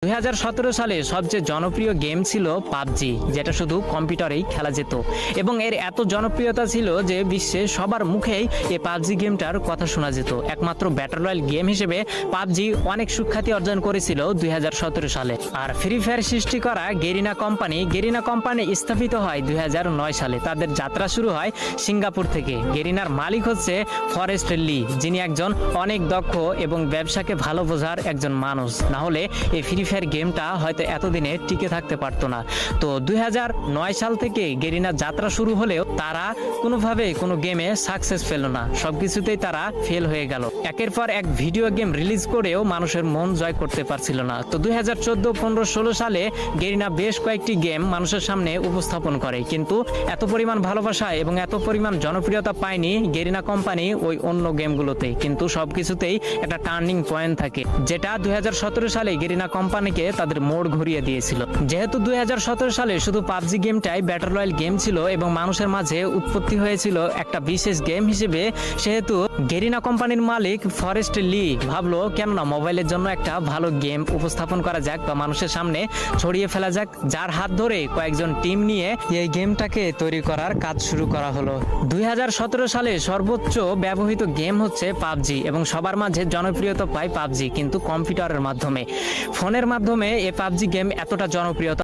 2017 সালে সবচেয়ে জনপ্রিয় গেম ছিল পাবজি, যেটা শুধু কম্পিউটারেই খেলা যেত এবং এর এত জনপ্রিয়তা ছিল যে বিশ্বে সবার মুখেই এই পাবজি গেমটার কথা শোনা যেত। একমাত্র ব্যাটল রয়্যাল গেম হিসেবে পাবজি অনেক সুখ্যাতি অর্জন করেছিল 2017 সালে। আর ফ্রি ফায়ার সৃষ্টি করা গেরিনা কোম্পানি স্থাপিত হয় 2009 সালে। তাদের যাত্রা শুরু হয় সিঙ্গাপুর থেকে। গেরিনার মালিক হচ্ছে ফরেস্ট লি, যিনি একজন অনেক দক্ষ এবং ব্যবসাকে ভালো বোঝার একজন মানুষ। না হলে এই ফ্রি ফায়ার গেমটা হয়তো এতদিনে টিকে থাকতে পারতো না। তো 2009 সাল থেকে গেরিনার যাত্রা শুরু হলেও তারা কোনোভাবে কোনো গেমে সাকসেস পেল না, সবকিছুতেই তারা ফেল হয়ে গেল। একের পর এক ভিডিও গেম রিলিজ করেও মানুষের মন জয় করতে পারছিল না। তো 2014, 15, 16 সালে গেরিনা বেশ কয়েকটি গেম মানুষের সামনে উপস্থাপন করে, কিন্তু এত পরিমাণ ভালোবাসা এবং এত পরিমাণ জনপ্রিয়তা পায়নি গেরিনা কোম্পানি ওই অন্য গেমগুলোতে। কিন্তু সবকিছুতেই একটা টার্নিং পয়েন্ট থাকে, যেটা 2017 সালে গেরিনা কোম্পানিকে তাদের মোড় ঘুরিয়ে দিয়েছিল। যেহেতু 2017 সালে শুধু পাবজি গেমটাই ব্যাটল রয়্যাল গেম ছিল এবং মানুষের মাঝে উৎপত্তি হয়েছিল একটা বিশেষ গেম হিসেবে, সেহেতু গেরিনা কোম্পানির মালিক ফরেস্ট লি ভাবলো কেন না মোবাইলের জন্য একটা ভালো গেম উপস্থাপন করা যাক বা মানুষের সামনে ছড়িয়ে ফেলা যাক, যার হাত ধরে কয়েকজন টিম নিয়ে এই গেমটাকে তৈরি করার কাজ শুরু করা হলো। 2017 সালে সর্বোচ্চ ব্যবহৃত গেম হচ্ছে পাবজি এবং সবার মাঝে জনপ্রিয়তা পায় পাবজি, কিন্তু কম্পিউটারের মাধ্যমে, ফোনের মাধ্যমে এই পাবজি গেম এতটা জনপ্রিয়তা